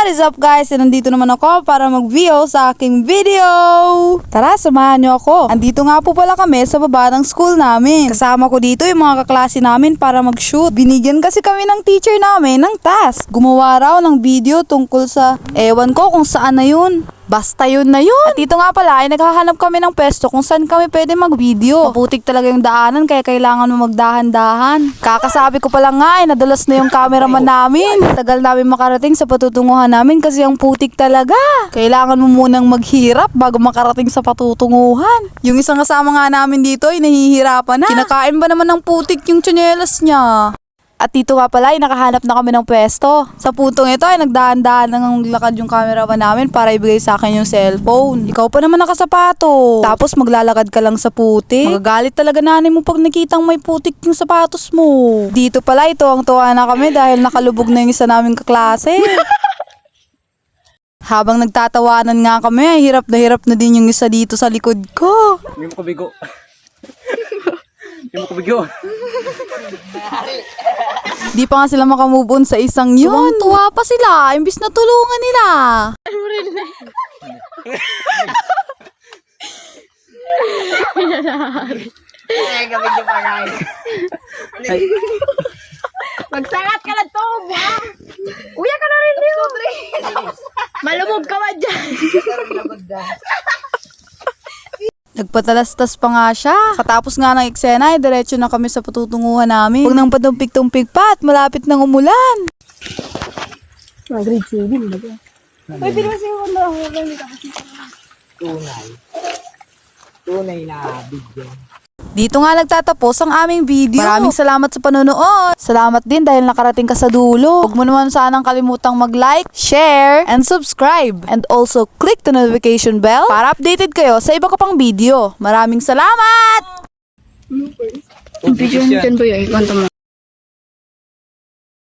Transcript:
What is up guys? Nandito naman ako para mag-view sa aking video. Tara, samahan nyo ako. Andito nga po pala kami sa baba ng school namin. Kasama ko dito yung mga kaklase namin para mag-shoot. Binigyan kasi kami ng teacher namin ng task. Gumawa raw ng video tungkol sa ewan ko kung saan na yun. Basta yun na yun. At dito nga pala ay naghahanap kami ng pwesto kung saan kami pwede mag-video. Maputik talaga yung daanan kaya kailangan mo magdahan-dahan. Kakasabi ko pala nga ay nadalas na yung cameraman namin. Tagal namin makarating sa patutunguhan namin kasi ang putik talaga. Kailangan mo munang maghirap bago makarating sa patutunguhan. Yung isang kasama nga namin dito ay nahihirapan na. Kinakain ba naman ng putik yung tsinelas niya? At dito nga pala ay nakahanap na kami ng pwesto. Sa puntong ito ay nagdahan-dahan ng lakad yung cameraman namin para ibigay sa akin yung cellphone. Ikaw pa naman nakasapato. Tapos maglalakad ka lang sa putik. Magagalit talaga nanay mo pag nakitang may putik yung sapatos mo. Dito pala ito ang tuwa na kami dahil nakalubog na yung isa naming kaklase. Habang nagtatawanan nga kami ay hirap na din yung isa dito sa likod ko. Hindi mo kabigo. Hindi mo kabigo. Di pa nga sila makamove on sa isang yun. Tuwa pa sila, imbis na tulungan nila. Gabig yung pagay. Magsangat ka na to, ba? Uya ka na rin, malumog ka ba dyan? Nagpatalastas pa nga siya. Katapos nga ng eksena, diretso na kami sa patutunguhan namin. Huwag nang patumpik-tumpik pa at malapit nang umulan. Mga grade 7 ba dyan? Uy, pinasi ko na ako. Tunay na video. Dito nga nagtatapos ang aming video. Maraming salamat sa panonood. Salamat din dahil nakarating ka sa dulo. Huwag mo naman sanang kalimutang mag-like, share, and subscribe. And also click the notification bell para updated kayo sa iba ka pang video. Maraming salamat! Video mo dyan ba yun? Ikwento mo.